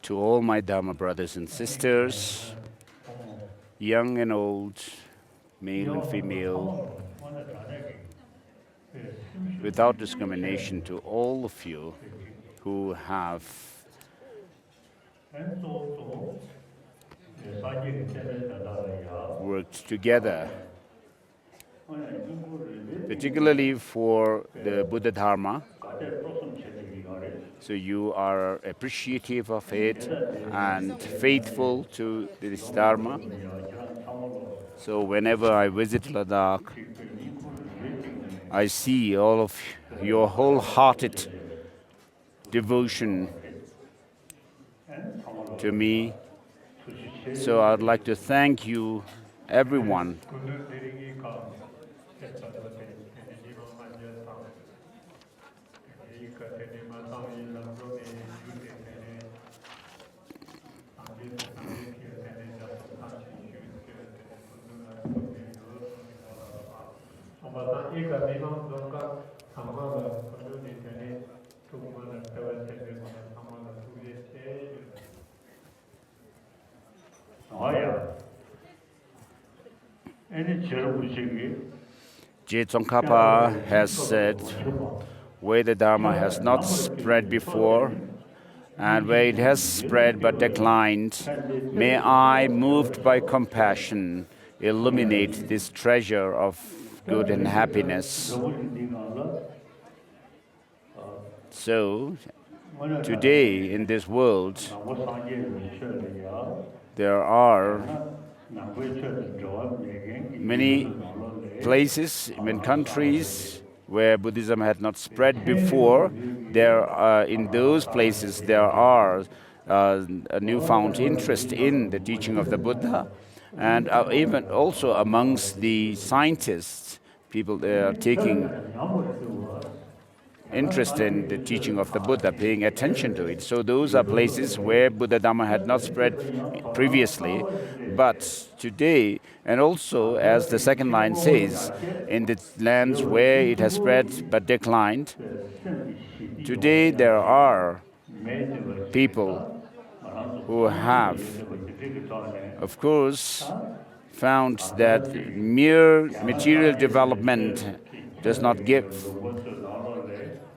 To all my Dharma brothers and sisters, young and old, male and female, without discrimination, to all of you who have worked together, particularly for the Buddha Dharma. So you are appreciative of it and faithful to this Dharma. So whenever I visit Ladakh, I see all of your wholehearted devotion to me. So I'd like to thank you, everyone. Thangpa has said, where the Dharma has not spread before, and where it has spread but declined, may I, moved by compassion, illuminate this treasure of good and happiness. So, today in this world, there are many places, even countries, where Buddhism had not spread before. In those places there are a newfound interest in the teaching of the Buddha, and even also amongst the scientists, people they are taking interest in the teaching of the Buddha, paying attention to it. So those are places where Buddha Dhamma had not spread previously, but today, and also as the second line says, in the lands where it has spread but declined, today there are people who have, of course, found that mere material development does not give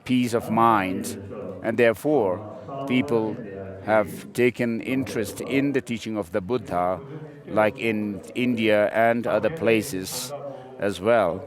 peace of mind, and therefore people have taken interest in the teaching of the Buddha, like in India and other places as well.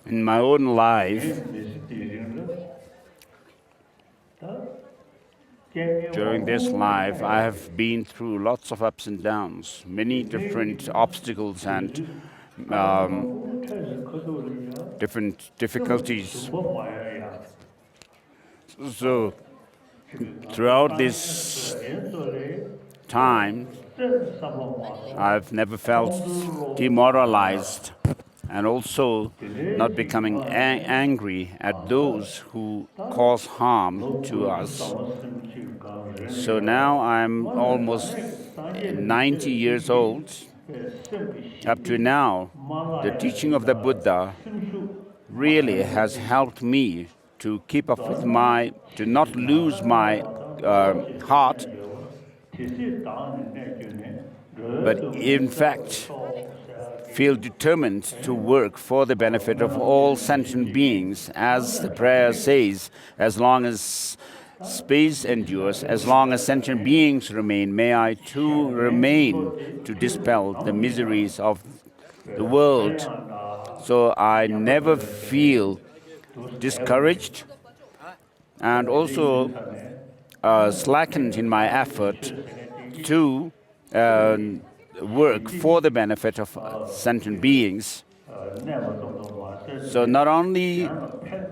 In my own life, during this life, I have been through lots of ups and downs, many different obstacles and different difficulties. So, throughout this time, I've never felt demoralized, and also not becoming angry at those who cause harm to us. So now I'm almost 90 years old. Up to now, the teaching of the Buddha really has helped me to keep up with to not lose my heart, but in fact feel determined to work for the benefit of all sentient beings. As the prayer says, as long as space endures, as long as sentient beings remain, may I too remain to dispel the miseries of the world. So I never feel discouraged and also slackened in my effort to work for the benefit of sentient beings. So not only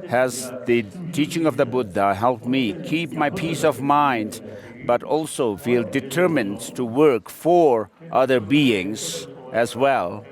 has the teaching of the Buddha helped me keep my peace of mind, but also feel determined to work for other beings as well.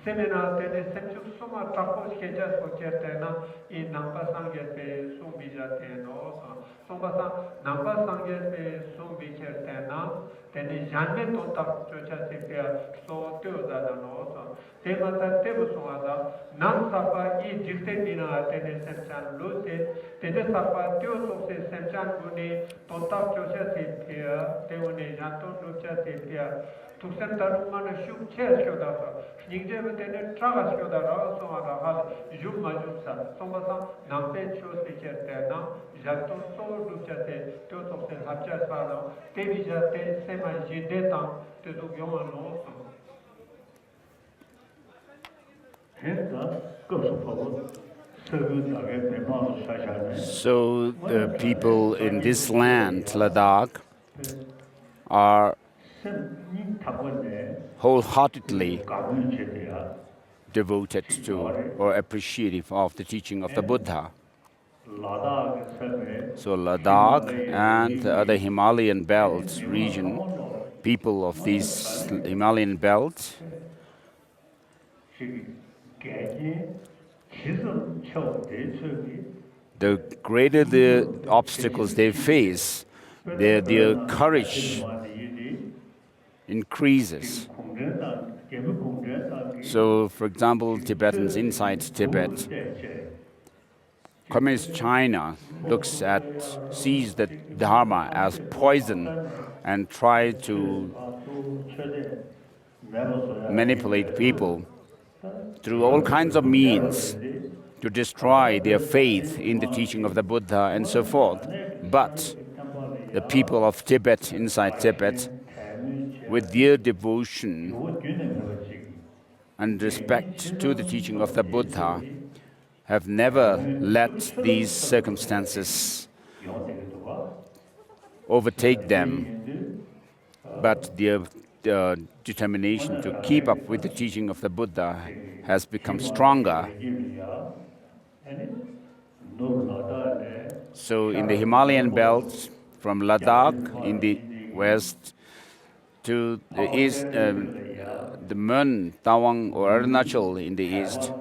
seminar tene semchuk suma trapo keja socher tena I nampa sangye pe sum bija teno sumba sa nampa sangye pe sum bicher tena tene janme ton tak chocha sepia so teo da no so tema ta tebu so da nam sapa I jikte bina tene semchan lo se tene sapa teo so se semchan gune ton tak chocha sepia teone janton chocha sepia tuksen tarumana shuk ches kyoda ningje tene tragas kyoda ra so ara hal jum majum sa somba sa nampe cho se cherte na jaton so ducha te to so se hapcha sa na te bija te sema jide ta te du gyoma no so So the people in this land, Ladakh, are wholeheartedly devoted to or appreciative of the teaching of the Buddha. So Ladakh and the other Himalayan belt region, people of this Himalayan belt, the greater the obstacles they face, their courage increases. So, for example, Tibetans inside Tibet, Communist China sees the Dharma as poison and try to manipulate people through all kinds of means to destroy their faith in the teaching of the Buddha and so forth. But the people of Tibet, inside Tibet, with their devotion and respect to the teaching of the Buddha, have never let these circumstances overtake them, but their determination to keep up with the teaching of the Buddha has become stronger. So in the Himalayan belt, from Ladakh in the west to the east, the Mun, Tawang or Arunachal in the east,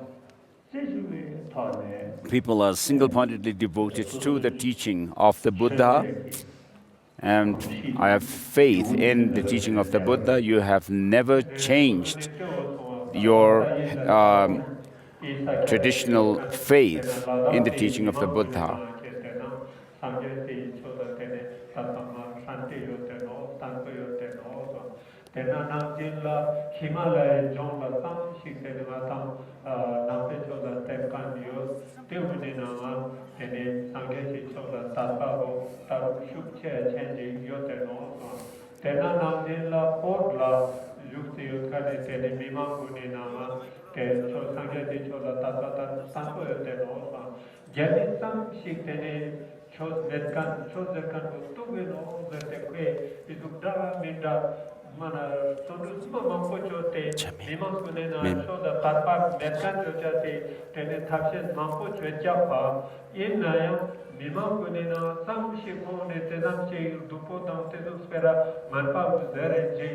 people are single-pointedly devoted to the teaching of the Buddha, and I have faith in the teaching of the Buddha. You have never changed your traditional faith in the teaching of the Buddha. Tena namjin la Himalaya John la tam shik tene matam nampe chola temkan yo teumene nama tene sangye chi chola tatpa ho taru shuk che chenji yo teno tena namjin la port la yukti yutkane tene mimam guni nama te cho sangye chi chola tatpa taru sanko yo teno jani sam shik tene chos netkan chos netkan ho tuwe no zete kwe idukdara minda mana tondu suma mampo chote mimam kune na choda tatpa netkan chochate tene thapshen mampo chocha pa in naya mimam kune na sam shiko ne tenam che dupo dam tedu spera manpa uzere je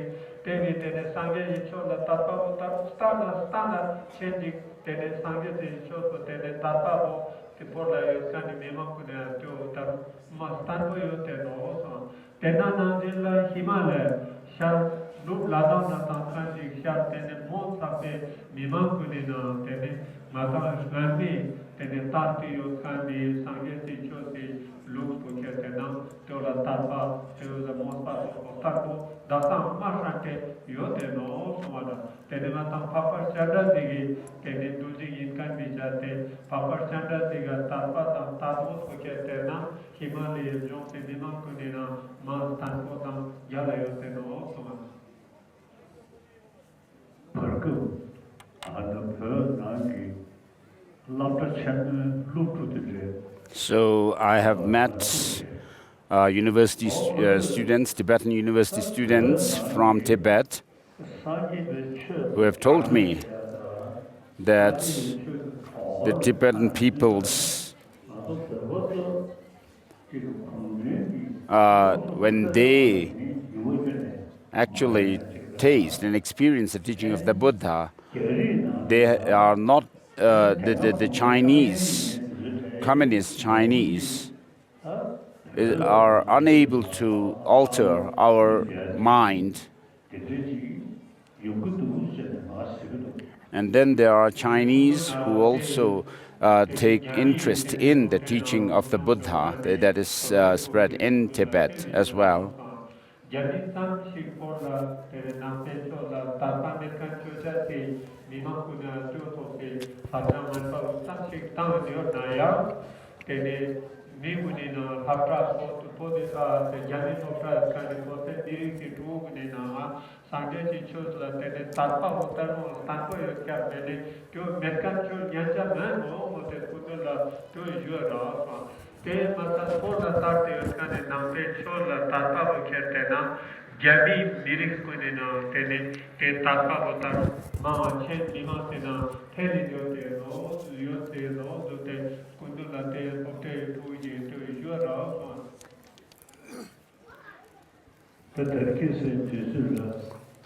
tevi tene sangye chola tatpa utar stana chenji tene sangye te choto tene tatpa ho te porla yoskani mimam kune to utar mastanpo yote no tena namjilla Himalaya shar loop Ladakh na tankanji shar tene mon sape mimam kune na tene mata Langri tene tati yoskani sangye si chosi loop puche tena teola tarpa teola monpa tarpo dasam masante yote no sumada tene mata papar chanda digi tene duji inkan bijate papar chanda diga tarpa tam tatos puche tena Himalaya jong te mimam kune na mas tanpo tam yala yote no sumada So I have met university students, Tibetan university students from Tibet, who have told me that the Tibetan peoples, when they actually taste and experience the teaching of the Buddha, they are not the Chinese, communist Chinese, are unable to alter our mind. And then there are Chinese who also take interest in the teaching of the Buddha that is spread in Tibet as well. Mimunina Hatra Bodi Jamin Hofra Kani Bose Diriki Tugunina Sandechi Chusla Tene Tarpa Hotano Tanko Yakapene to Mercantil Yanja Mano Mote Kudula to Jura Te Mata Sola Tarte Kane Nampe Chola Tarpa Kertena Jami Mirik Kunina Tene Te Tarpa Hotano Mama Chen Limasina Tele Yote Yote Zote Kudula Te Hote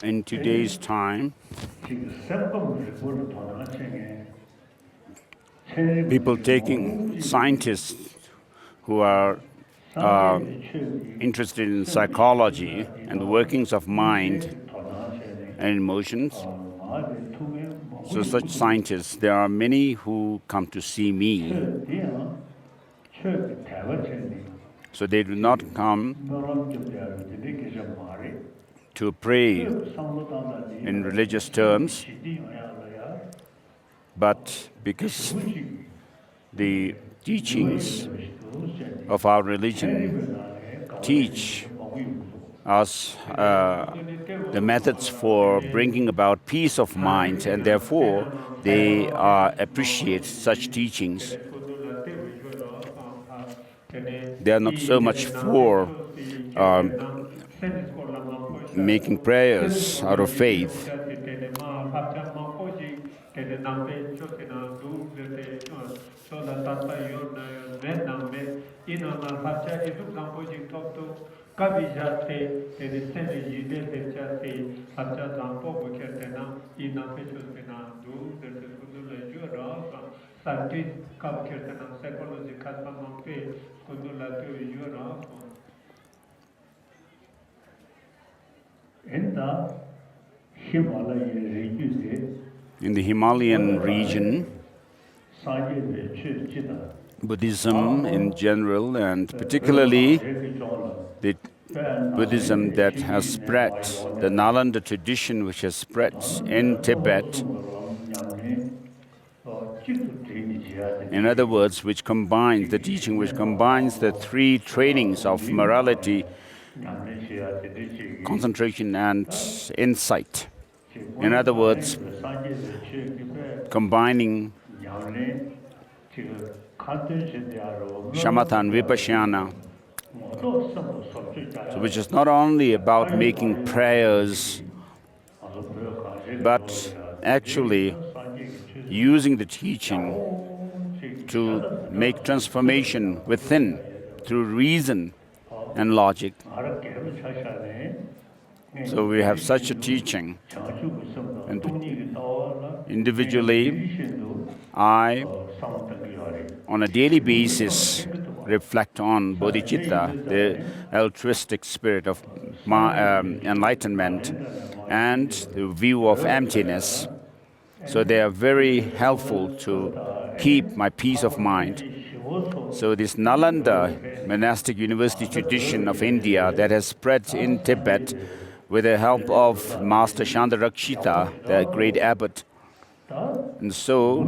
In today's time, people taking scientists who are interested in psychology and the workings of mind and emotions. So such scientists, there are many who come to see me. So they do not come to pray in religious terms, but because the teachings of our religion teach us the methods for bringing about peace of mind, and therefore they appreciate such teachings. They are not so much for making prayers out of faith. In the Himalayan region, Buddhism in general, and particularly the Buddhism that has spread, the Nalanda tradition which has spread in Tibet, in other words, which combines the teaching, which combines the three trainings of morality, concentration, and insight. In other words, combining shamatha and vipassana, so which is not only about making prayers, but actually using the teaching to make transformation within through reason and logic. So we have such a teaching. And individually, I, on a daily basis, reflect on bodhicitta, the altruistic spirit of enlightenment, and the view of emptiness. So they are very helpful to keep my peace of mind. So this Nalanda monastic university tradition of India that has spread in Tibet with the help of Master Chandarakshita, the great abbot. And so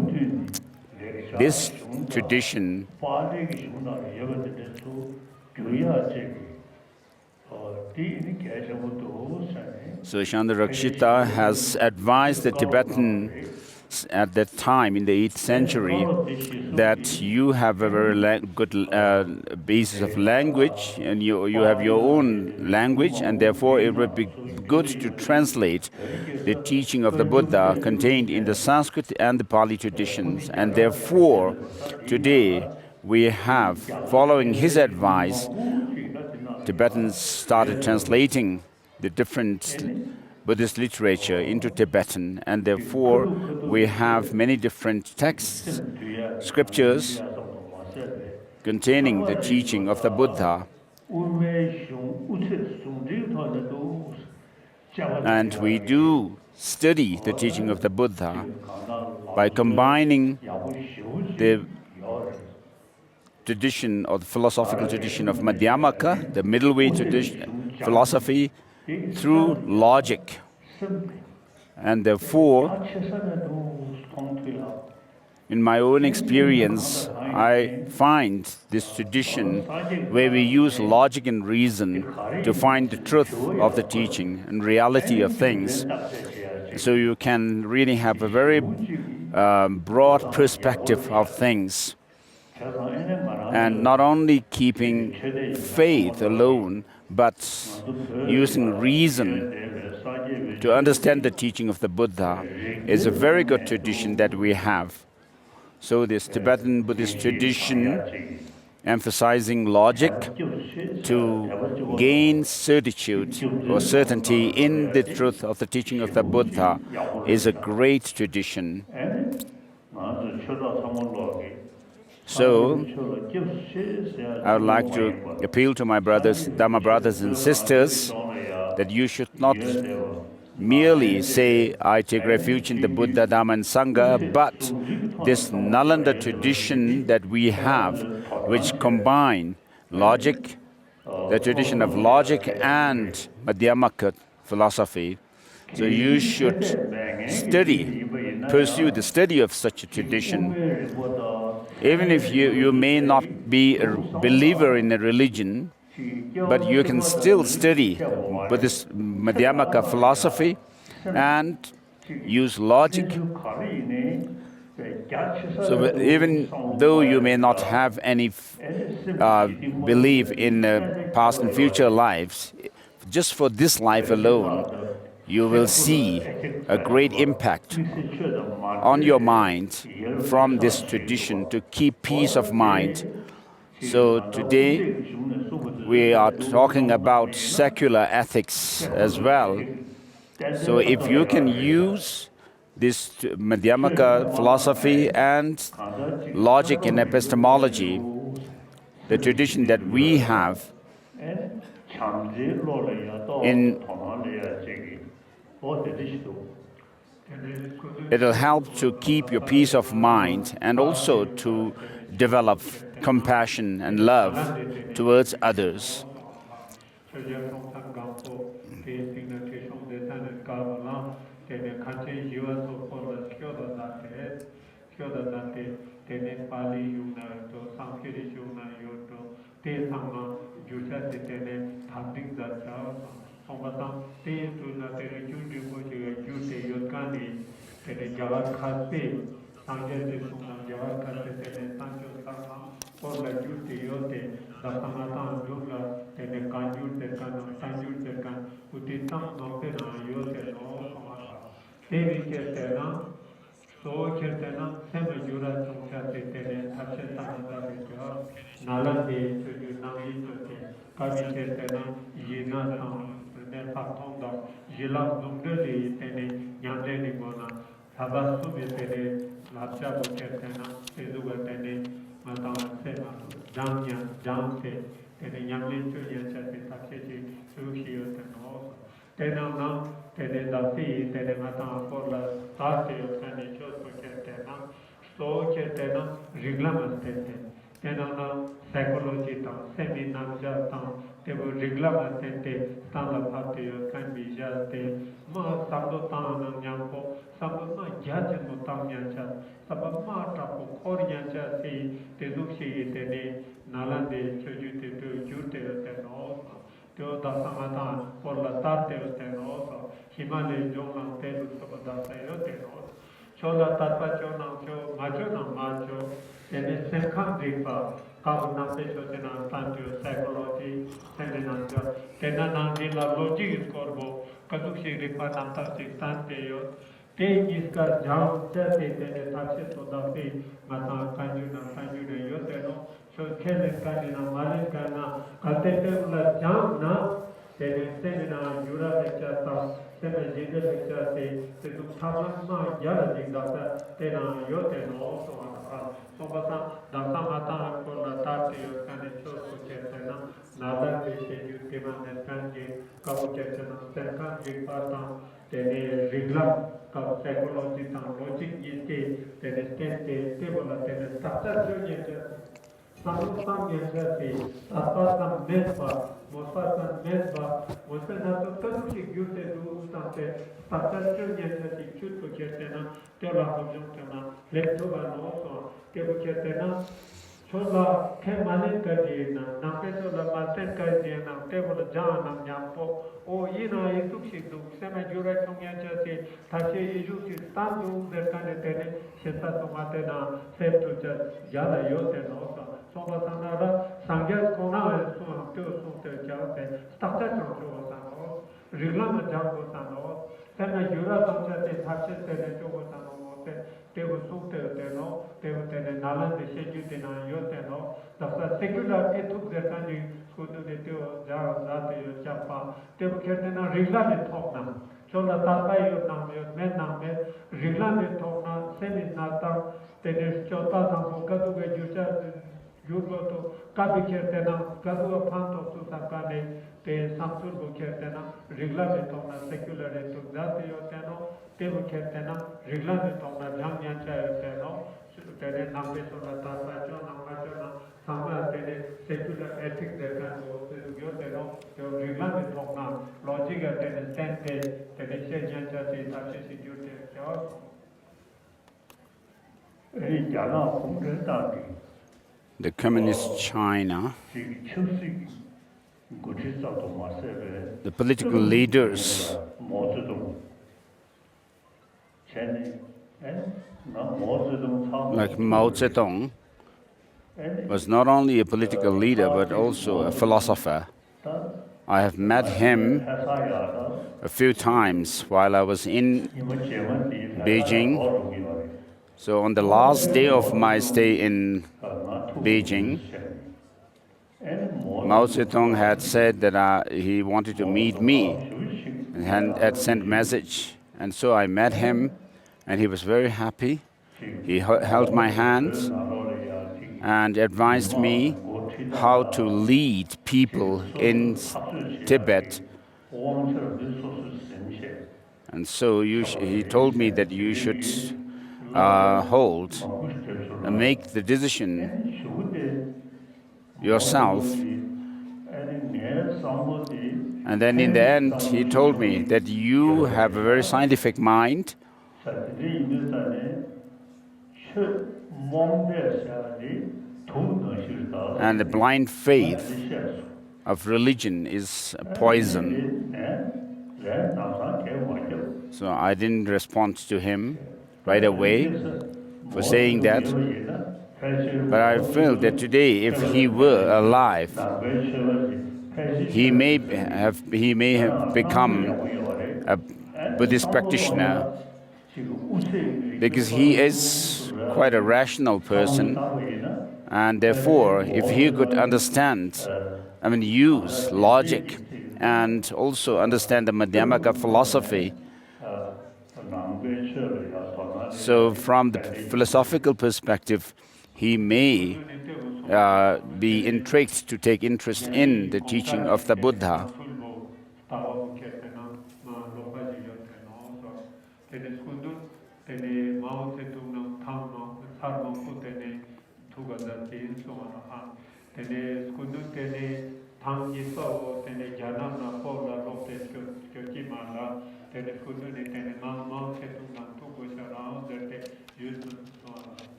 this tradition So Chandarakshita has advised the Tibetans at that time in the 8th century that you have a very good basis of language, and you have your own language, and therefore it would be good to translate the teaching of the Buddha contained in the Sanskrit and the Pali traditions. And therefore, today we have, following his advice, Tibetans started translating the different Buddhist literature into Tibetan, and therefore we have many different texts, scriptures containing the teaching of the Buddha. And we do study the teaching of the Buddha by combining the tradition or the philosophical tradition of Madhyamaka, the middle way tradition, philosophy, through logic. And therefore, in my own experience, I find this tradition where we use logic and reason to find the truth of the teaching and reality of things. So you can really have a very broad perspective of things. And not only keeping faith alone, but using reason to understand the teaching of the Buddha is a very good tradition that we have. So this Tibetan Buddhist tradition emphasizing logic to gain certitude or certainty in the truth of the teaching of the Buddha is a great tradition. So I would like to appeal to my brothers, Dhamma brothers and sisters, that you should not merely say, I take refuge in the Buddha, Dhamma and Sangha, but this Nalanda tradition that we have, which combine logic, the tradition of logic and Madhyamaka philosophy. So you should pursue the study of such a tradition. Even if you may not be a believer in a religion, but you can still study Buddhist Madhyamaka philosophy and use logic. So even though you may not have any belief in past and future lives, just for this life alone, you will see a great impact on your mind from this tradition to keep peace of mind. So today we are talking about secular ethics as well. So if you can use this Madhyamaka philosophy and logic and epistemology, the tradition that we have, it'll help to keep your peace of mind and also to develop compassion and love towards others. sa seme jide lecture se tu thamna ma yara jing da sa te na yo te no so na so ba sa da sa mata ko la ta te yo kan cho ko che te na Ladakh de she ju te ma ne kan ji ka ko che te na sen kan ji pa ta te ne riglam ka psychology ta logic is te ne te bola te ne structure jo ye Samsung Yanjati, Sapasam Mesba, Mosasam Mesba, Mosanato Tanuki Gute do State, Sapasam Yanjati, Chutu Ketena, Tela Hojutana, Lectova Noso, Kebuketena, Chola Kemane Kadina, Napesola Maten Kadina, Table Janam Yampo, O Ina Ituxidu, Semajura Tongyachati, Tashi Yuki, Tandu, the Kanetene, Shetato Matena, Septuja, Yala Yote Nosa. Sobasanara, Sangyas Kona, Suam, Sute Jate, Stataton Jovasano, Rilama Jango, Sena Jura Sanchate, Tache Jovasano, they were Sute Teno, they were Nalanda, Shejutina, Yoteno, the secular etuk the country, Skudu de Teo, Zate, Japa, they were Ketena, Rilani Tokna. Chola Tata Nam, Menam, Rilani Tokna, Senin Nata, then Chota Samokatu, Juja. Yugoto Kabikertena, Kadua Panto to Sakane, the Samsur Kertena, Reglametona, secular to Zatio, Tebu Kertena, Reglametona, Janyancha Teno, Tene Nambesona Tata, Namachona, Sama Tene, secular ethic, the Kano, Yoteno, the Reglametona, Logic Tene, Tente, Tene Shenyancha, Tashi, Yute, Jana Kumrendaki. The communist China, the political leaders like Mao Zedong was not only a political leader but also a philosopher. I have met him a few times while I was in Beijing. So on the last day of my stay in Beijing, Mao Zedong had said that he wanted to meet me and had sent message. And so I met him and he was very happy. He held my hand and advised me how to lead people in Tibet. And so he told me that you should make the decision yourself. And then in the end, he told me that you have a very scientific mind. And the blind faith of religion is a poison. So I didn't respond to him right away for saying that. But I feel that today, if he were alive, he may have become a Buddhist practitioner because he is quite a rational person. And therefore, if he could use logic and also understand the Madhyamaka philosophy, so from the philosophical perspective, he may be intrigued to take interest in the teaching of the Buddha.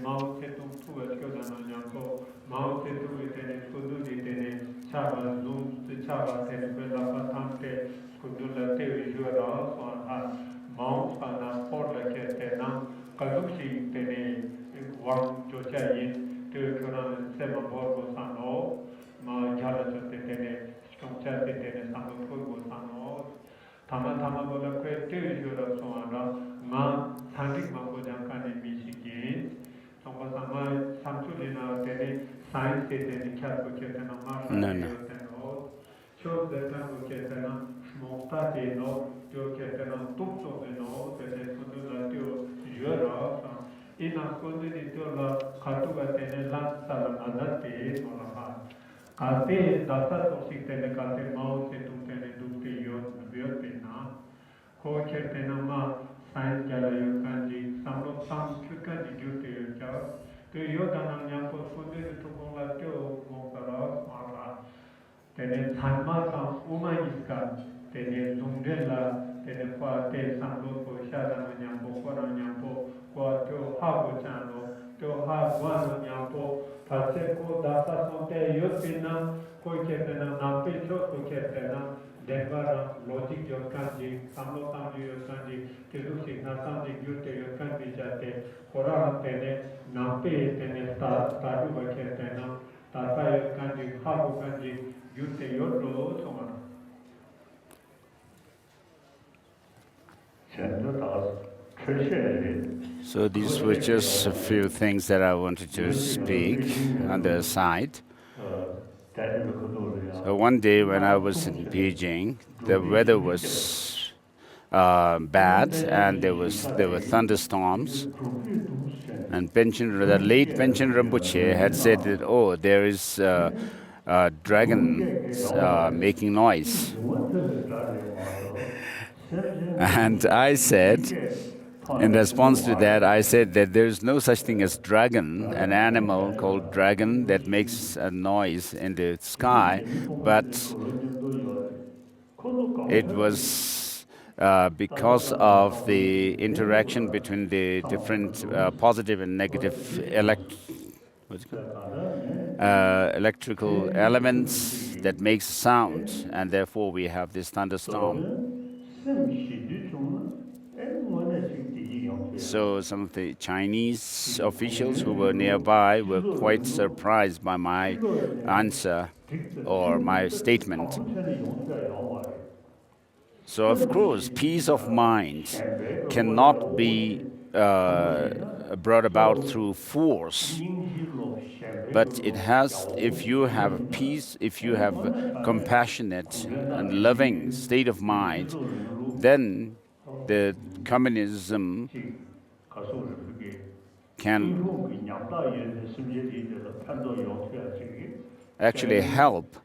Mao Zedong tu escoda Yanko, Mao Zedong tene scudu di tene chava zoom de chava tene quella patante scudu la te jura so Mao pana porla che tena kalushi tene wang jocha yin te kona sema borgo sano ma jala chote tene skomcha tene sano go sano tama bola que te jura so ma thandik ma ko jankane mishiki No. smokta no to ketena tupso no tene kundula to jura ina kundini to la katuga tene lan sala nadate sola kate dasa tosik tene kate Mao Zedong tene dukte yot na ko ketena ma science jala yo kanji samlo sam kyukanji gyute yo cha to yodana nyampo kundini to kongla to mokara mara tene Thangpa sang umaiska tene lungdela tene kwa te samlo ko shadana nyampo kora nyampo kwa to habo chano to habo nyampo pase ko dasa sonte yotina ko ketena nampe cho ko ketena devara logic yo kanji samlo samlo yo kanji tedu sikna samji gyute yo kanji jate kora tene nampe tene stadu ba ketena tata yo kanji habo kanji So these were just a few things that I wanted to speak on the side. So one day when I was in Beijing, the weather was bad and there were thunderstorms. And the late Penchen Rinpoche had said that, oh, there is dragons making noise. And I said, in response to that, I said that there is no such thing as dragon, an animal called dragon that makes a noise in the sky, but it was because of the interaction between the different positive and negative electrical elements that makes sound, and therefore we have this thunderstorm. So some of the Chinese officials who were nearby were quite surprised by my answer or my statement. So of course, peace of mind cannot be brought about through force. But it has, if you have peace, if you have a compassionate and loving state of mind, then the communism can actually help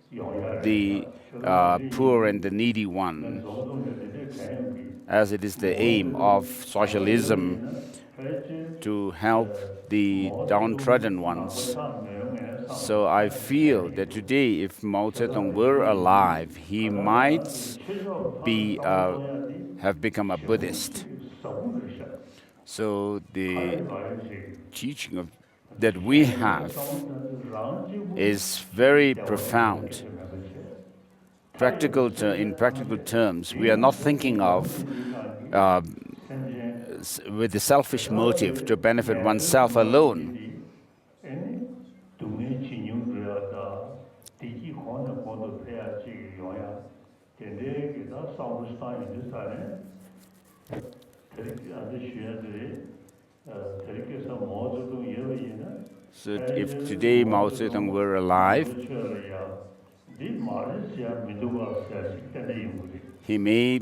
the poor and the needy one, as it is the aim of socialism to help the downtrodden ones. So I feel that today, if Mao Zedong were alive, he might have become a Buddhist. So the teaching that we have is very profound. In practical terms, we are not thinking of with the selfish motive to benefit oneself alone. So if today Mao Zedong were alive, he may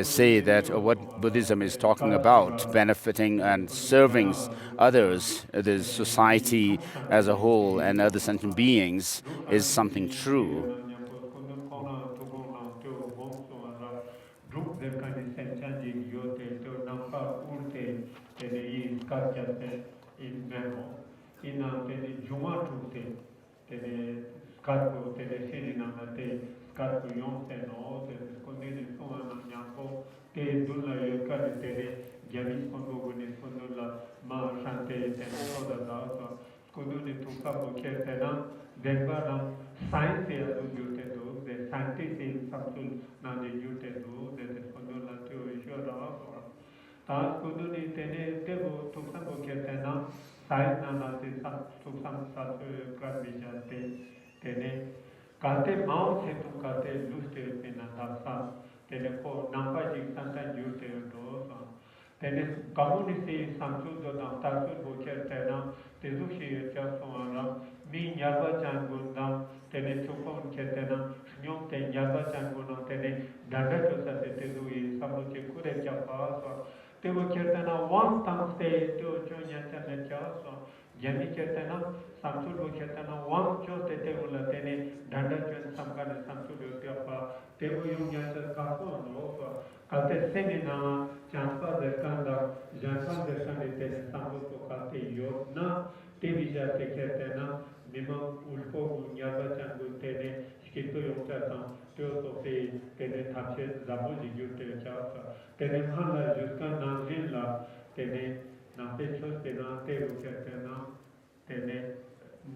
say that what Buddhism is talking about, benefiting and serving others, the society as a whole and other sentient beings, is something true. Scarpo tele seri namate scarpo yonse no te scondere suona nyampo te dulla yo kare tele giavi scondo gune scondo la ma chante te soda da scondo ne tu capo che te na denbara science ya do jute do de scientific samsul na de jute do de scondo la teo ishora ta scondo ne tene tevo tu capo che te na science na te tu sam sa karbijate tene kate Mao Zedong kate luste pena dasa tene ko nampa jik santa jute do tene community samsu do na tasu boker tena tezu shi cha so ara mi nyalba changundam tene chupon ketena nyom te nyalba changuno tene danda chosa se te dui samu che kure kya paaswa te wo ketena one tang te to cho nyanta ne chaaswa jami ketena samsul wo ketena one cho te te ula tene danda chon samkane samsul yo kya pa te wo yung nyanta kaso no swa kalte sene na chanspa derkanda janpan derkande tene samsul to kalte yo na te vija te ketena mimam ulpo nyaba changu tene skito yongcha tang tyo to pe tene thapche zabu jigyu te cha tene mhala juskan nangin la tene nampe chos te na te ukya tena tene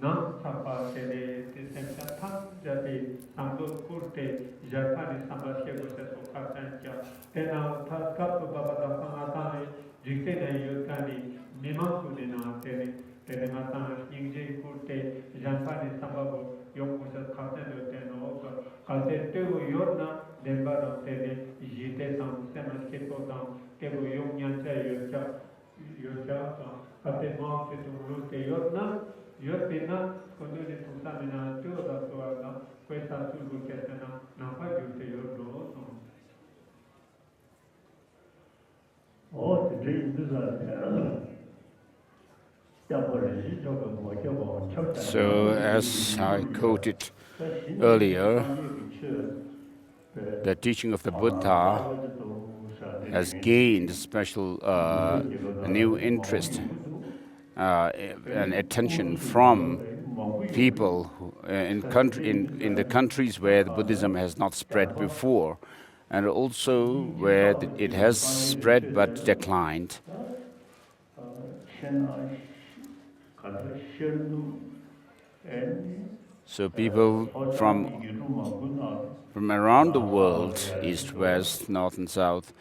nam sapa tene te semcha tham jati samdo kurte japani sambasya gosa so kaptan cha tena thas kap baba da pangata jikte na yotkani mimam kunena tene tene matang ingje kurte janpani sambabu yongmusa kapten teno kalte tegu yorna demba do tene jite tam semas keto tam tegu yong nyancha yocha kalte ma ketu rute yorna yorpina kondole tusamina teo da soarna questa sulbu ketena nampa yute yorno Oh, today is So, as I quoted earlier, the teaching of the Buddha has gained special new interest and attention from people in the countries where the Buddhism has not spread before, and also where it has spread but declined. So people from around the world, east, west, north and south,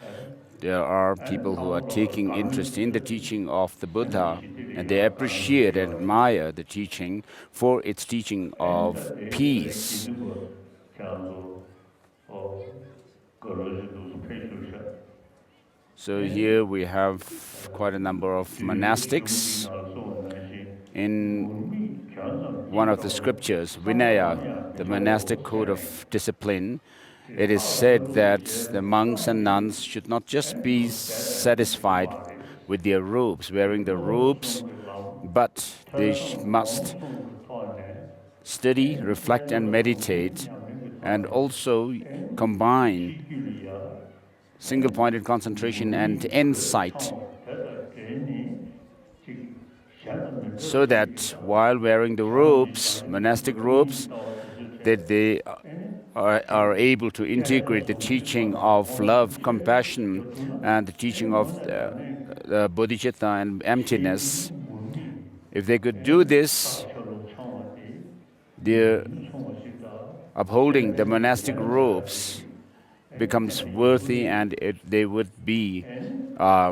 there are people who are taking interest in the teaching of the Buddha, and they appreciate and admire the teaching for its teaching of peace. So here we have quite a number of monastics. In one of the scriptures, Vinaya, the monastic code of discipline, it is said that the monks and nuns should not just be satisfied with their robes, wearing the robes, but they must study, reflect and meditate, and also combine single-pointed concentration and insight, so that while wearing the robes, monastic robes, that they are able to integrate the teaching of love, compassion, and the teaching of the bodhicitta and emptiness. If they could do this, their upholding the monastic robes becomes worthy, and they would be a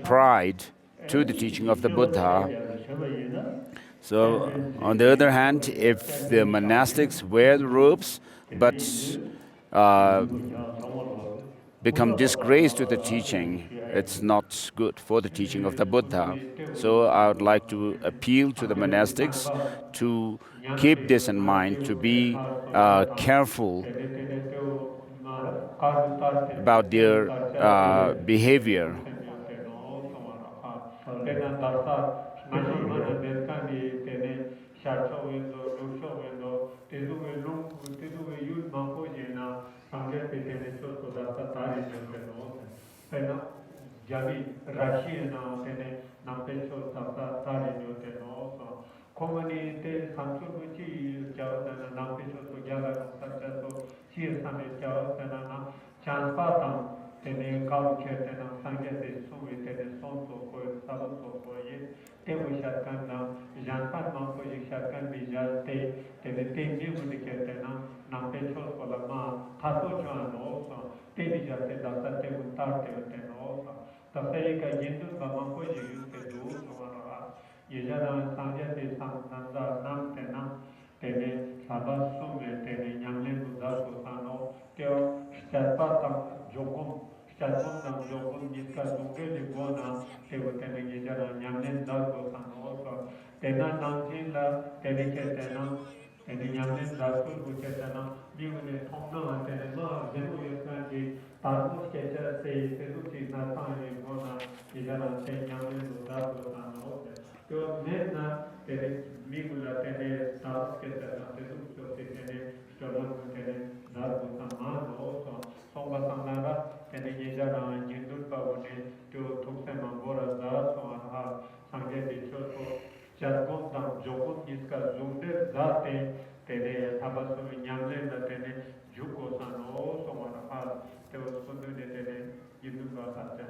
pride to the teaching of the Buddha. So, on the other hand, if the monastics wear the robes but become disgrace to the teaching, it's not good for the teaching of the Buddha. So I would like to appeal to the monastics to keep this in mind, to be careful about their behavior. Javi Rashi na tene nampecho tata tari nyote no so komani te samsu buchi jao tena nampecho to gyala no sacha to siya same jao tena na chanspa tam tene kalu ke tena sangye te suwe tene son to ko sabu to ko ye te wo shatkan na janpan ma ko ye shatkan bi jal te tene te ni mu ke tena nampecho ko la ma thaso chwa no so te bi jal te dasa te untar te no so Tasayika Yindu Bamako Yusuf do Sumara Yajana Sangya de Samnanda Nam Tenam Tene Sabas Sume Tene Yamle Buddha Sosano Teo Shatpatam Jokum Shatpum Nam Jokum Niska Dunge Ligona Teo Tene Yajana Yamle Dal Sosano tena nangjin la tene che tena tene nyamlen rasul bu che tena biune thongna tene ma zenu yotkan ji tarmus che cha se du chi na ta ni bona idana te nyamlen do da do ta no to nena tene migula tene tarmus che tena se du so tene stolan tene da do ta ma no so somba sanara tene yejara yindul pa bone to thukse ma bora da so ha sangye de cho Jargon tam jogon iska zunde zate tene tabasu nyamle na tene juko sano somara ha te uskundu ne tene yindu ba sacha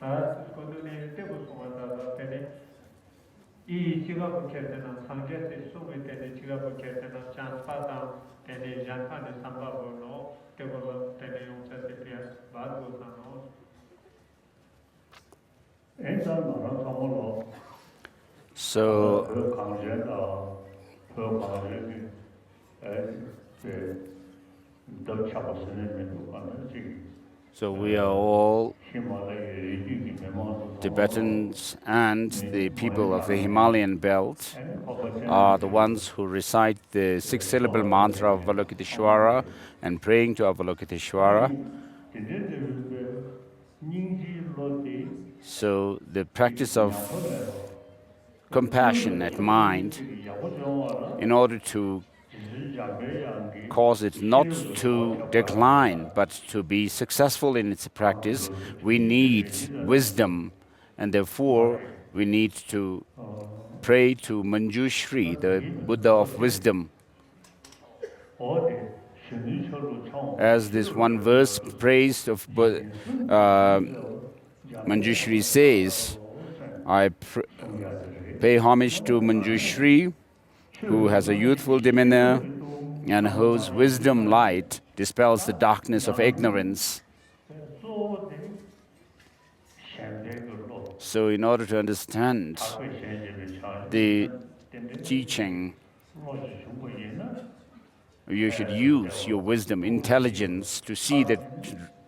ta uskundu ne te uskumata da tene I chiga bu ketena sangye te sume tene chiga bu ketena chanspa tam tene janpa ne samba bono te bolo tene yongsa te pia bad go sano Ensan mara samolo So we are all Tibetans, and the people of the Himalayan belt are the ones who recite the six-syllable mantra of Avalokiteshvara and praying to Avalokiteshvara. So the practice of compassionate mind, in order to cause it not to decline but to be successful in its practice, we need wisdom, and therefore we need to pray to Manjushri, the Buddha of wisdom. As this one verse praised of Manjushri says, I pay homage to Manjushri, who has a youthful demeanor and whose wisdom light dispels the darkness of ignorance. So in order to understand the teaching, you should use your wisdom, intelligence to see the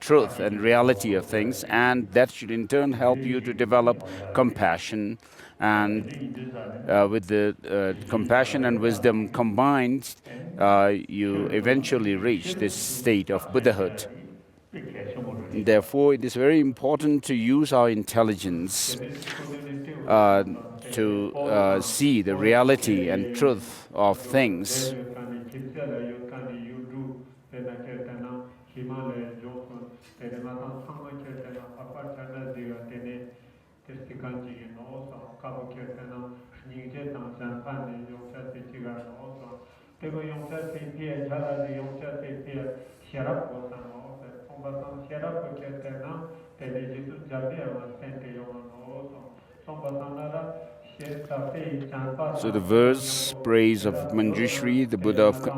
truth and reality of things, and that should in turn help you to develop compassion. And with the compassion and wisdom combined, you eventually reach this state of Buddhahood. Therefore, it is very important to use our intelligence to see the reality and truth of things. So the verse praise of Manjushri, the Buddha of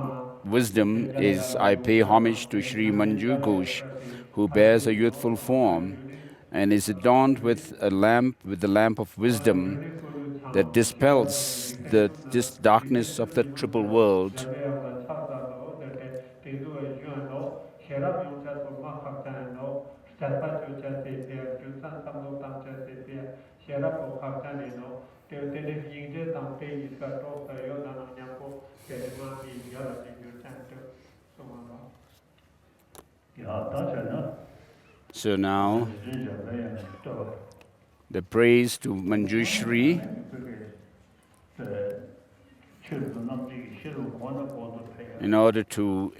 wisdom, is I pay homage to Sri Manju Ghosh, who bears a youthful form and is adorned with the lamp of wisdom that dispels this darkness of the triple world. So now, the praise to Manjushri. In order to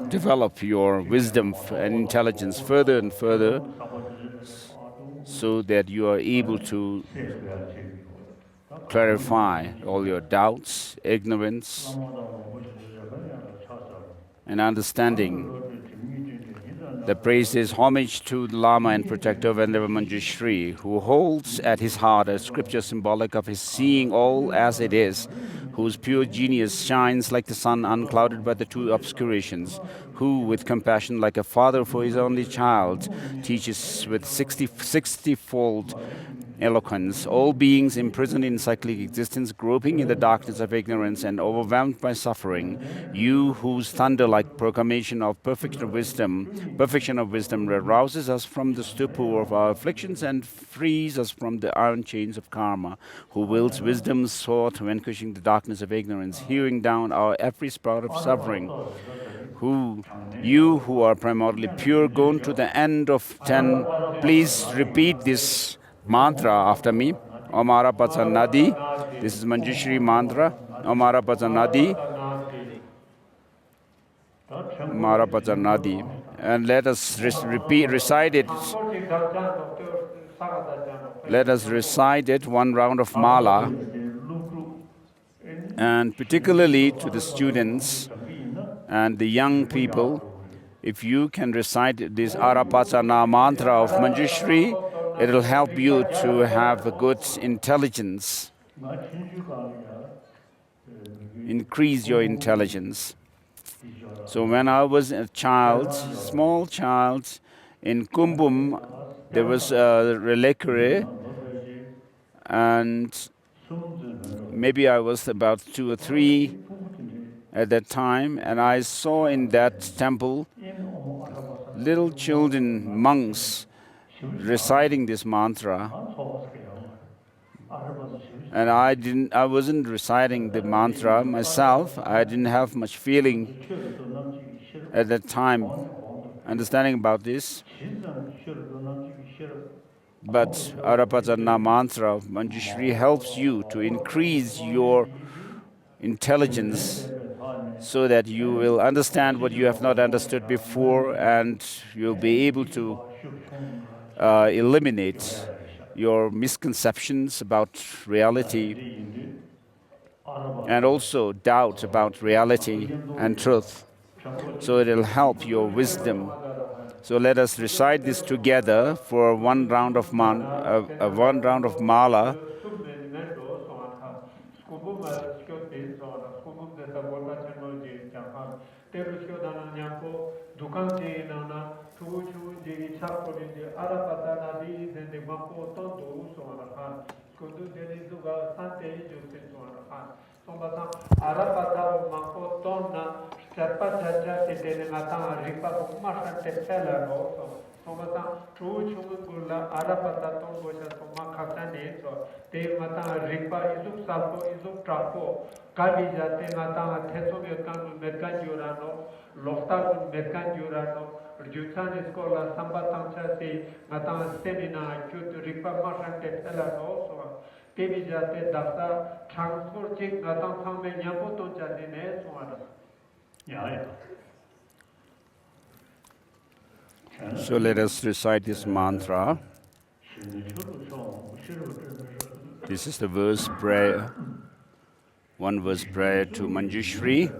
develop your wisdom and intelligence further and further, so that you are able to clarify all your doubts, ignorance, and understanding. The praise is homage to the Lama and protector Venerable Manjushri, who holds at his heart a scripture symbolic of his seeing all as it is, whose pure genius shines like the sun unclouded by the two obscurations, who, with compassion like a father for his only child, teaches with 60-fold eloquence. All beings imprisoned in cyclic existence, groping in the darkness of ignorance and overwhelmed by suffering, you whose thunder-like proclamation of perfection of wisdom arouses us from the stupor of our afflictions and frees us from the iron chains of karma, who wields wisdom's sword, vanquishing the darkness of ignorance, hewing down our every sprout of suffering. You who are primordially pure, gone to the end of 10, please repeat this mantra after me. Om Arapata Nadi. This is Manjushri mantra. Om Arapata Nadi. Om Arapata Nadi. And let us recite it. Let us recite it one round of mala. And particularly to the students and the young people, if you can recite this Arapasana mantra of Manjushri, it will help you to have a good intelligence, increase your intelligence. So when I was a child, small child, in Kumbum, there was a reliquary, and maybe I was about 2 or 3 at that time, and I saw in that temple little children, monks, reciting this mantra. And I wasn't reciting the mantra myself. I didn't have much feeling at that time, understanding about this. But Arapatana mantra of Manjushri helps you to increase your intelligence so that you will understand what you have not understood before, and you'll be able to eliminate your misconceptions about reality and also doubt about reality and truth. So it'll help your wisdom. So let us recite this together for one round of mala. So let us recite this mantra. This is the verse prayer, one verse prayer to Manjushri.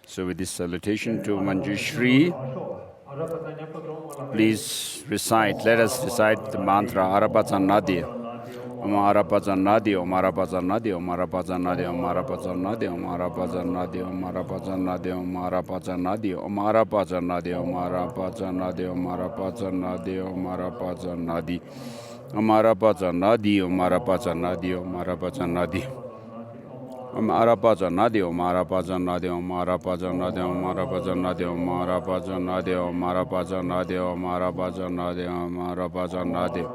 So with this salutation to Manjushri, please recite, let us recite the mantra Arapatsanadi. Om Arapatsanadi, Om Arapatsanadi, Om Arapatsanadi, Om Arapatsanadi, Om Arapatsanadi, Om Arapatsanadi, Om Arapatsanadi, Om Arapatsanadi, Om Arapatsanadi, Om Arapatsanadi, Om Arapatsanadi, Om Arapatsanadi, Om Arapatsanadi, Om Arapatsanadi. Om Arapatsanadi, Om Arapatsanadi, Om Arapatsanadi, Om Arapatsanadi, Om Arapatsanadi, Om Arapatsanadi, Om Arapatsanadi, Om Arapatsanadi.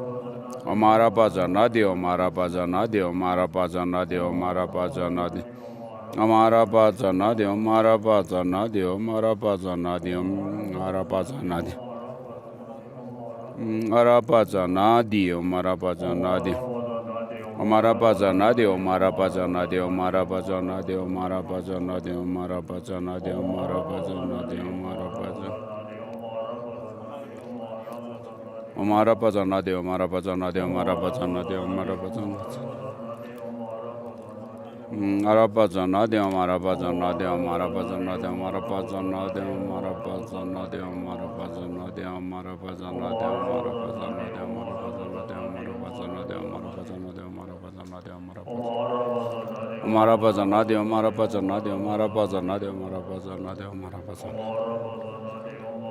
Om Arapatsanadi, Om Arapatsanadi, Om Arapatsanadi, Om Arapatsanadi. Om Arapatsanadi, Om Arapatsanadi, Om Arapatsanadi, Om Arapatsanadi. Arapatsanadi, Om Arapatsanadi. Om Arapatsanadi, Om Arapatsanadi, Om Arapatsanadi, Om Arapatsanadi, Om Arapatsanadi, Om Arapatsanadi, Om Arapatsanadi. Om Arapatsanadi, Om Arapatsanadi, Om Arapatsanadi, Om Arapatsanadi. Arapatsanadi, Om Arapatsanadi, Om Arapatsanadi, Om Arapatsanadi, Om Arapatsanadi, Om Arapatsanadi, Om Arapatsanadi, Om Arapatsanadi, Om Arapatsanadi, Om Arapatsanadi, Om Arapatsanadi, Om Arapatsanadi, Om Arapatsanadi, Om Arapatsanadi, Om Arapatsanadi, Om Arapatsanadi, Om Arapatsanadi.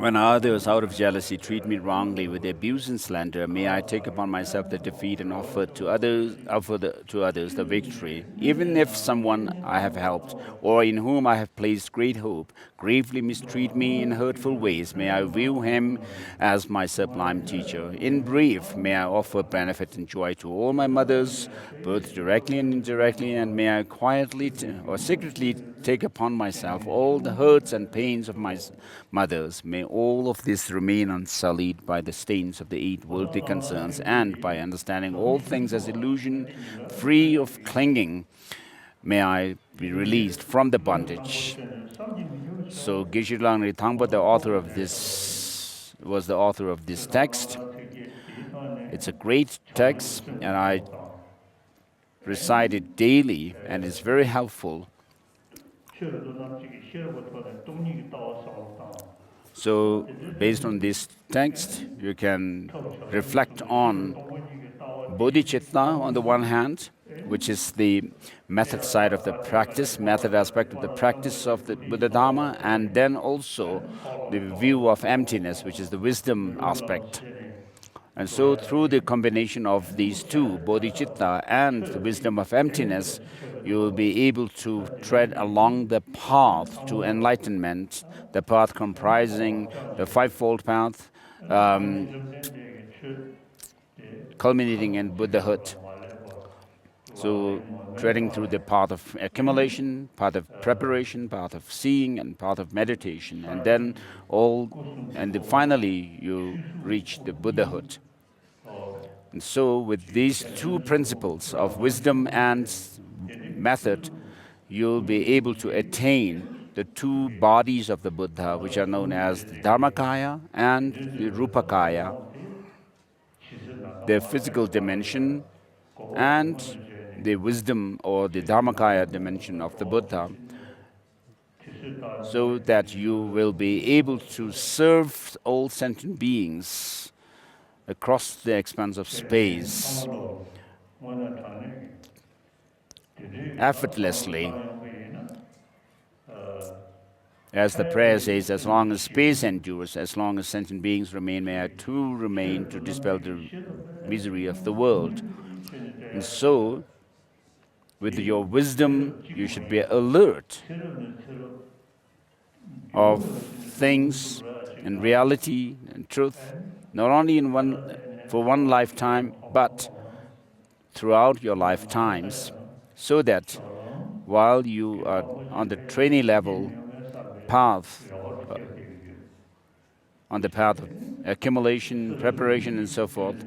When others, out of jealousy, treat me wrongly with abuse and slander, may I take upon myself the defeat and to others the victory. Even if someone I have helped or in whom I have placed great hope gravely mistreat me in hurtful ways, may I view him as my sublime teacher. In brief, may I offer benefit and joy to all my mothers, both directly and indirectly, and may I quietly or secretly take upon myself all the hurts and pains of my mothers. May all of this remain unsullied by the stains of the 8 worldly concerns, and by understanding all things as illusion, free of clinging, may I be released from the bondage. So Geshe Langri Thangpa, the author of this, was the author of this text. It's a great text, and I recite it daily, and it's very helpful. So, based on this text, you can reflect on bodhicitta on the one hand, which is the method side of the practice, method aspect of the practice of the Buddha Dharma, and then also the view of emptiness, which is the wisdom aspect. And so through the combination of these two, bodhicitta and the wisdom of emptiness, you will be able to tread along the path to enlightenment, the path comprising the fivefold path, culminating in Buddhahood. So treading through the path of accumulation, path of preparation, path of seeing, and path of meditation, and then finally you reach the Buddhahood. And so with these two principles of wisdom and method, you'll be able to attain the 2 bodies of the Buddha, which are known as the Dharmakaya and the Rupakaya, the physical dimension and the wisdom or the Dharmakaya dimension of the Buddha, so that you will be able to serve all sentient beings across the expanse of space effortlessly. As the prayer says, as long as space endures, as long as sentient beings remain, may I too remain to dispel the misery of the world. And so, with your wisdom, you should be alert of things and reality and truth, not only for one lifetime, but throughout your lifetimes, so that while you are on the trainee level path, on the path of accumulation, preparation, and so forth,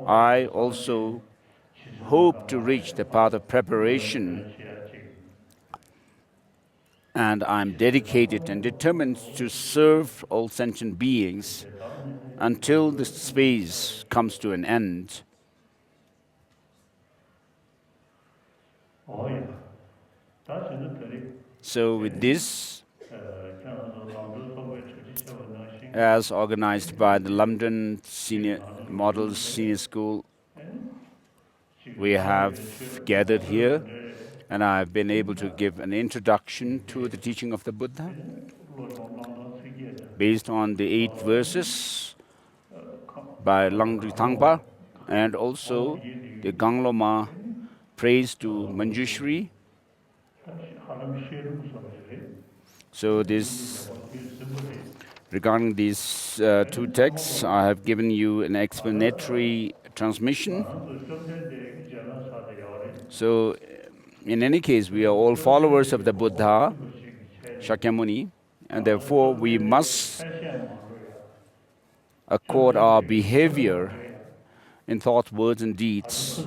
I also hope to reach the path of preparation, and I'm dedicated and determined to serve all sentient beings until the space comes to an end. So with this, as organized by the Lamdon Model Senior School, we have gathered here, and I've been able to give an introduction to the teaching of the Buddha based on the 8 verses by Langri Thangpa, and also the Gangloma praise to Manjushri. So regarding these 2 texts, I have given you an explanatory transmission. So in any case, we are all followers of the Buddha, Shakyamuni, and therefore we must accord our behavior in thought, words, and deeds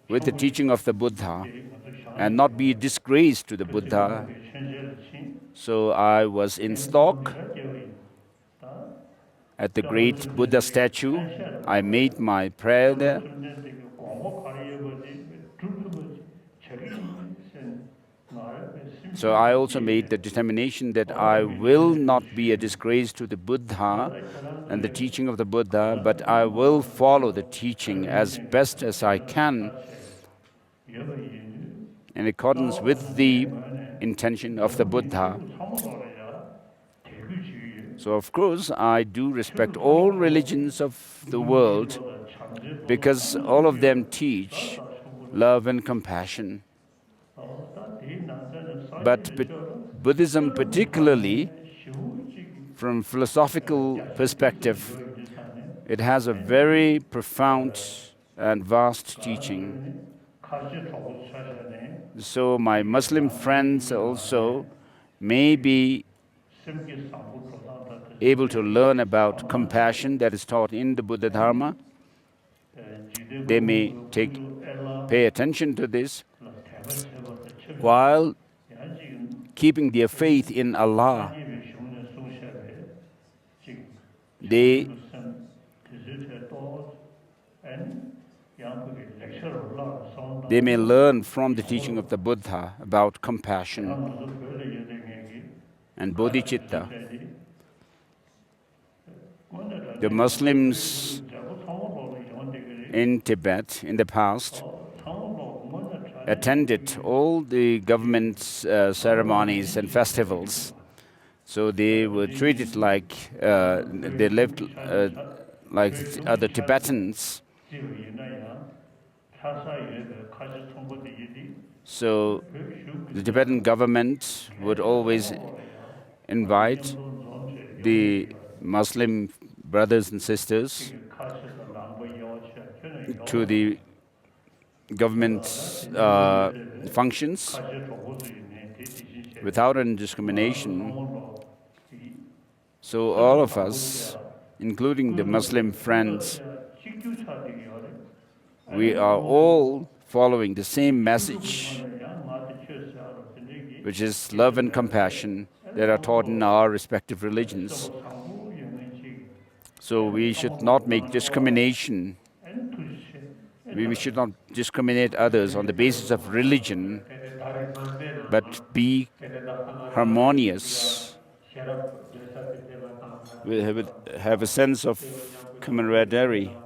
with the teaching of the Buddha, and not be a disgrace to the Buddha. So I was in stock at the great Buddha statue. I made my prayer there. So I also made the determination that I will not be a disgrace to the Buddha and the teaching of the Buddha, but I will follow the teaching as best as I can in accordance with the intention of the Buddha. So, of course, I do respect all religions of the world because all of them teach love and compassion. But Buddhism, particularly from philosophical perspective, it has a very profound and vast teaching. So my Muslim friends also may be able to learn about compassion that is taught in the Buddha Dharma. They may pay attention to this while keeping their faith in Allah. They may learn from the teaching of the Buddha about compassion and bodhicitta. The Muslims in Tibet in the past attended all the government ceremonies and festivals. So they were treated like they lived like other Tibetans. So the Tibetan government would always invite the Muslim brothers and sisters to the government functions without any discrimination. So all of us, including the Muslim friends, we are all following the same message, which is love and compassion that are taught in our respective religions. So we should not make discrimination. We should not discriminate others on the basis of religion, but be harmonious. We have a sense of camaraderie.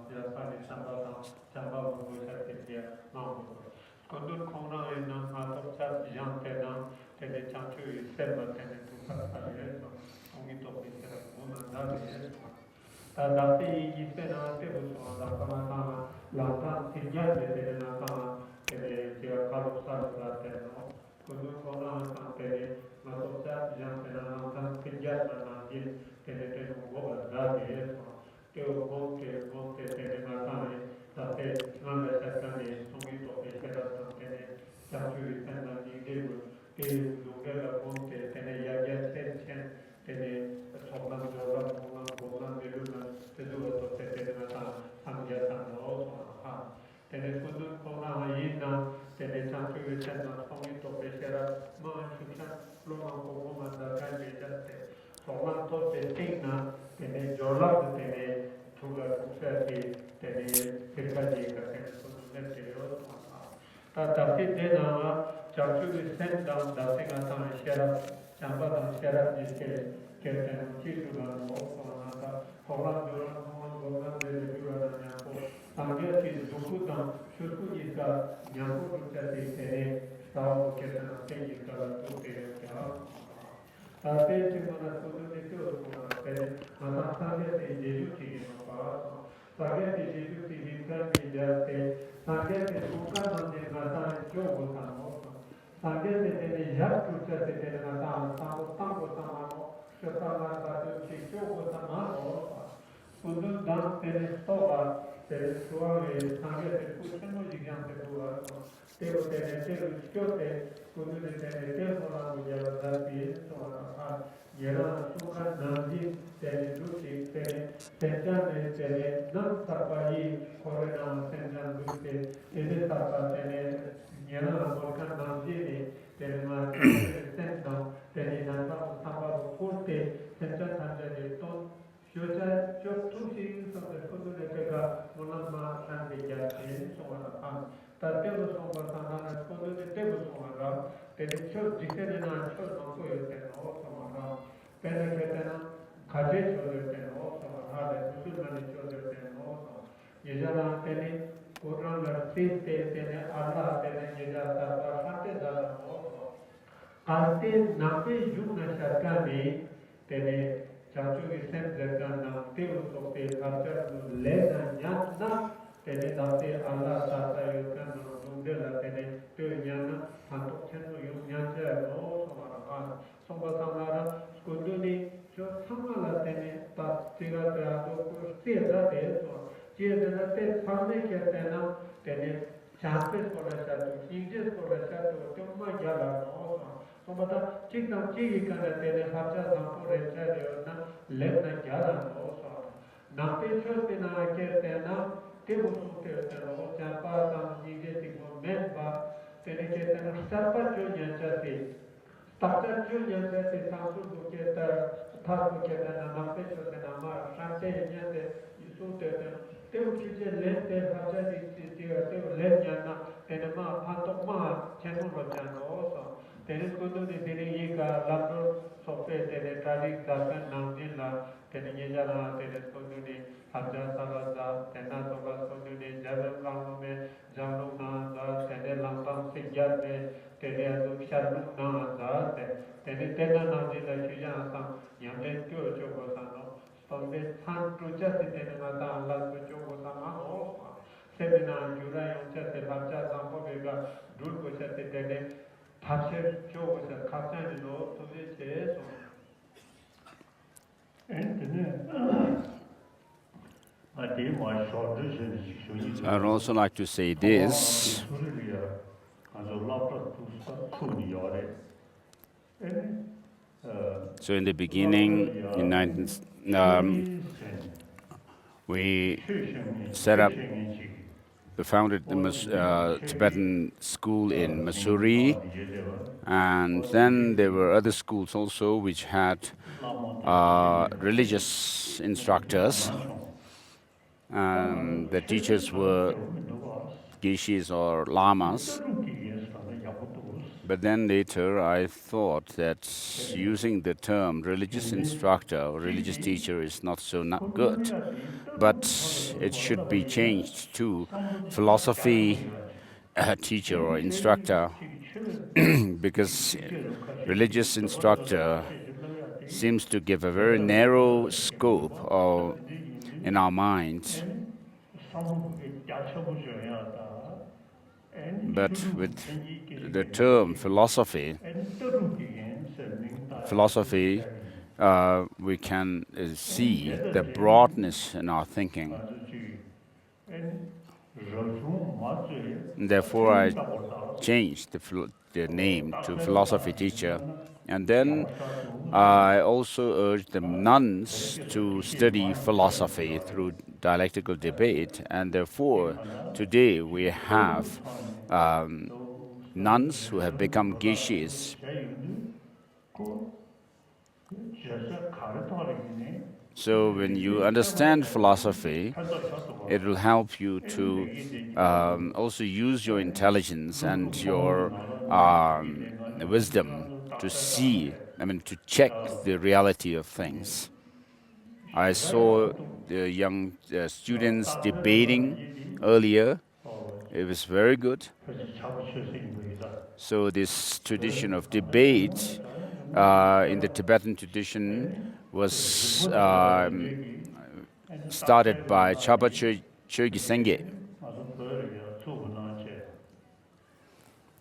Yarchoe Chenmo Celebration Habjadu Lena Nyana Tene Dase Allah Tata Yokan Dundela Tene Nyana Hantok Chenmo Nyanja no Somara Somba Samara Skunduni Jo Samala Tene Tira Trado Stira Teso Chiedana Te Sane Ketena Tene Champes Kodashatu Inges Kodashatu Tumma Yala no Somata Chikam Chigi Kana Tene Habja Sampo Recha Letna Jala no Nampe Chotena Ketena Tebusu Ketena Champa Tam Nige Timo Memba Tene Ketena Sarpa Junya Chati Tata Junya Chati Samsu Keta Tasu Ketena Nampe Chotena Mar Shante Nyate Isu Tetena Teu Chije Lente Hajati Teu Lenyana Tenema Pantoma Chenu Rojano also Tenis Kudu de Teniga Lamdon Sofe Tene Tradik Darkan Namdilla Tenijana Tenis Kudu de Haja Salaza Tena Soba Kudu de Javan Ramame Januna Za Tene Lamdon Sigyate Tene Adu Sharmuna Za Tene Tena Namdilla Shijan Sam Yamlen Kyo Chogo Sano Stolbe San Truchasi Tene Mata Allah Chogo Sama Semina Jura Yonchase Haja Sampo Vega Durkochate Tene Tapsir Chogosa Kapsan no Soviet Cheso. And I did my short I'd also like to say this. So in the beginning, in 19, we set up, we founded the Tibetan school in Missouri, and then there were other schools also which had religious instructors. The teachers were Geshes or lamas. But then later I thought that using the term religious instructor or religious teacher is not so good, but it should be changed to philosophy teacher or instructor because religious instructor seems to give a very narrow scope in our mind. But with the term philosophy, we can see the broadness in our thinking. Therefore, I changed the name to philosophy teacher. And then I also urged the nuns to study philosophy through dialectical debate. And therefore, today we have nuns who have become geshes. So when you understand philosophy, it will help you to also use your intelligence and your wisdom to to check the reality of things. I saw the young students debating earlier. It was very good. So this tradition of debate in the Tibetan tradition was started by Chaba Chögyal Senge.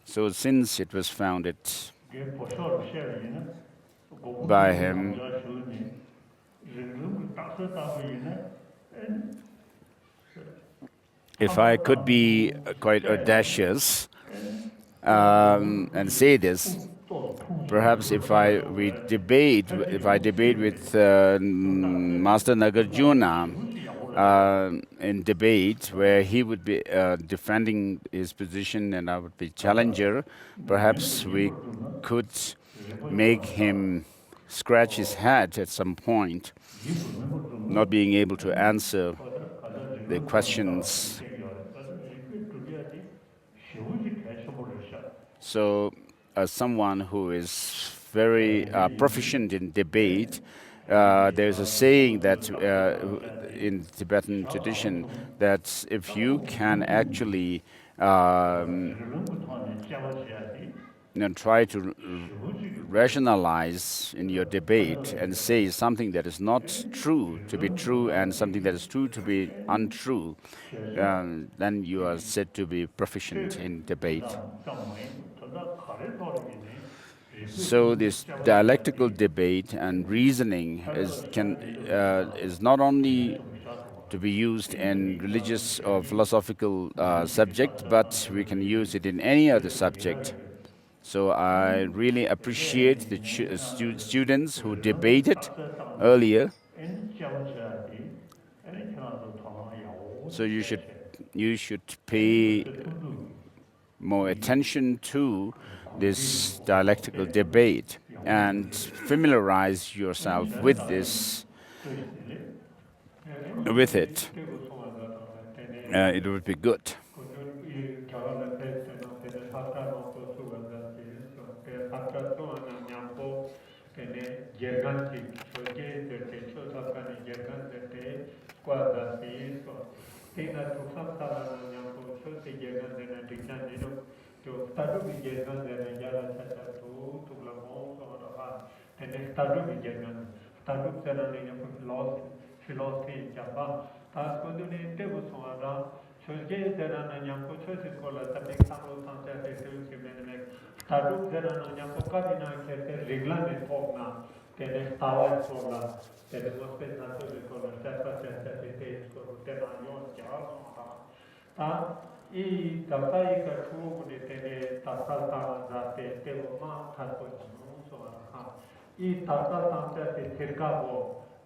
So since it was founded by him, if I could be quite audacious and say this, perhaps if I debate with Master Nagarjuna in debate, where he would be defending his position and I would be challenger, perhaps we could make him scratch his head at some point, not being able to answer the questions. So, as someone who is very proficient in debate, there's a saying that in Tibetan tradition that if you can actually try to rationalize in your debate and say something that is not true to be true and something that is true to be untrue, then you are said to be proficient in debate. So this dialectical debate and reasoning is not only to be used in religious or philosophical subject, but we can use it in any other subject. So I really appreciate the students who debated earlier. So you should pay more attention to this dialectical debate and familiarize yourself with this, with it. It would be good. philosophy jaba tas ko du ne te bu so ara choje zera na nyam ko choje ko la ta mek sam lo tan cha te te ke men me tadu zera na nyam ko ka bina ke te regla me thok na te ne tawa so la te ne mo pe na to ko la ta pa cha cha te te ko te na yo ja so ha ta I tata I ka chu ne te ne ta sa ta za te te ma tha ko so ha I tata ta cha te thirka bo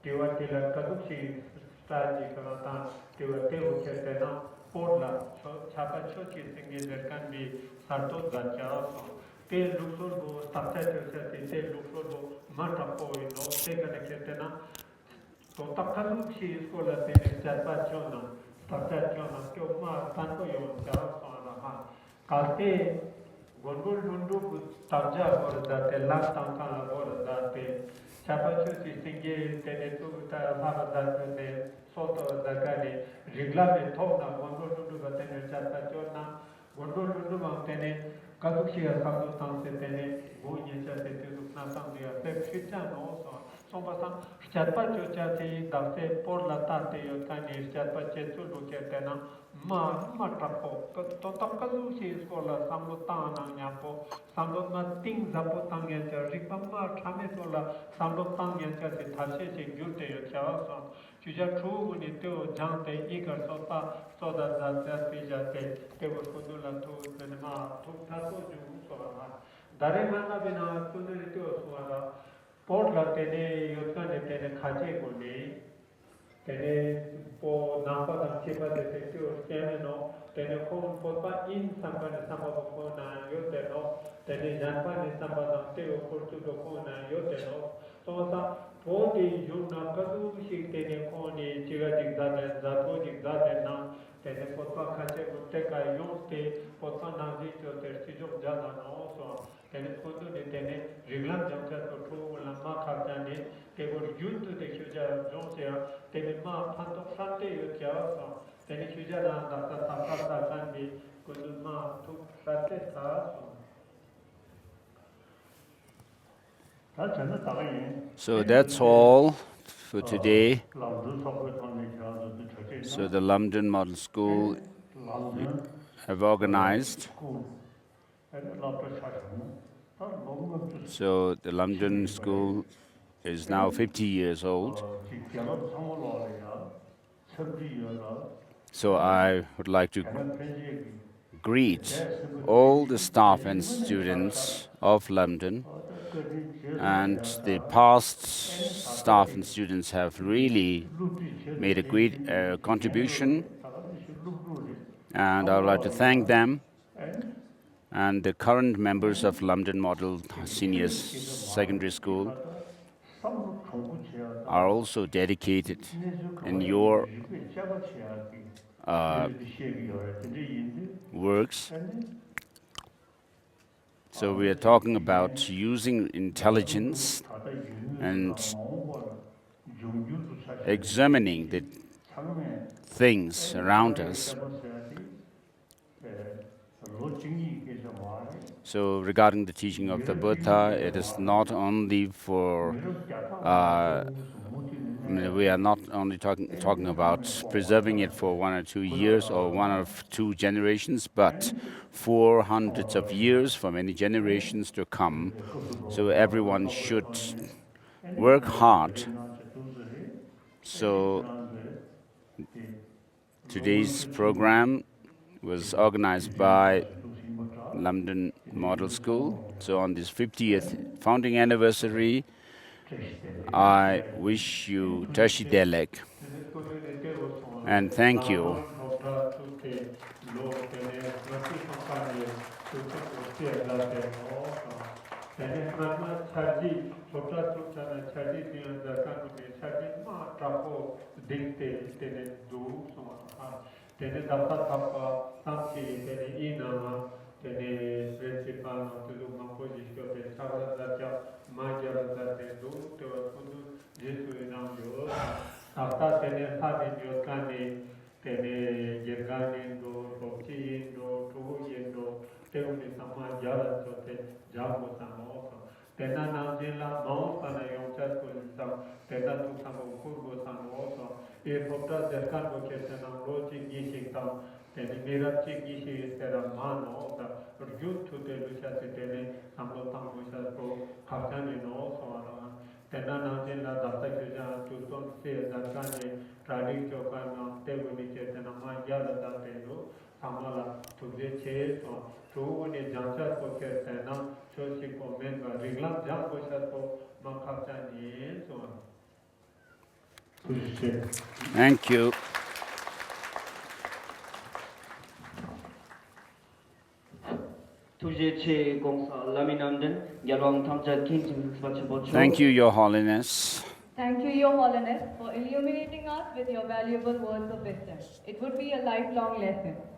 Tiwa tila kaduksi strategy karatan tiwa tewu ketena porla chapa chochi singe derkan bi sarto gacha so te luksor bo tapta chocha te luksor bo mata po no te kana ketena to tapkaduksi iskola te chapa chona tapta chona kyo ma tanko yon cha so na ha kalte gondol dundu tabja bor da te lak tanka bor da te Chapachusi singe tene tuta sabada ne soto dakani reglame thona gondol dundu batene chapachona gondol dundu mantene kaduksi asabdo tanse tene boye chate tu na samdia pe chita no so basam chapacho chate dase por la tate yo tani chapache tu loketena ma trapo to tapkadusi skola samlo tana nyapo samlo na ting zapo tangya cha rikpama thame sola samlo tangya cha te thase che gyute yo cha so chuja thu ni to jante ikar sopa soda da pija te wo kudula to ma to thaso ju so ha dare manna bina kunni to so ha port la tene yotka ne tene khache ko ne tene po napa da chepa de te o tene no tene kon po pa in samba ne samba ko na yo te no tene janpa ne samba da te o portu do ko na yo te no so sa po de yu na ka du shi tene ko ne chiga jig da ne za to jig da ne na tene po pa khache ko te ka yo te po pa na ji to te chi jo ja da no so tene ko do ne tene riglam jam cha to thu lamba kha ja ne te wo yut de chuja jo se te ma phan to phan te yo cha so tene chuja da da ta ta ta san bi ko du ma thu sa te sa so So that's all for today. So the Lamdon Model School have organized. So the Lamdon School is now 50 years old. So I would like to greet all the staff and students of Lamdon, and the past staff and students have really made a great contribution, and I would like to thank them. And the current members of Lamdon Model Senior Secondary School are also dedicated in your works. So we are talking about using intelligence and examining the things around us. So regarding the teaching of the Buddha, it is not only for we are not only talking about preserving it for 1 or 2 years or 1 or 2 generations, but for hundreds of years, for many generations to come. So everyone should work hard. So today's program was organized by Lamdon Model School. So on this 50th founding anniversary, I wish you Tashi Delek and thank you. Thank you. Thank you, Your Holiness. Thank you, Your Holiness, for illuminating us with your valuable words of wisdom. It would be a lifelong lesson.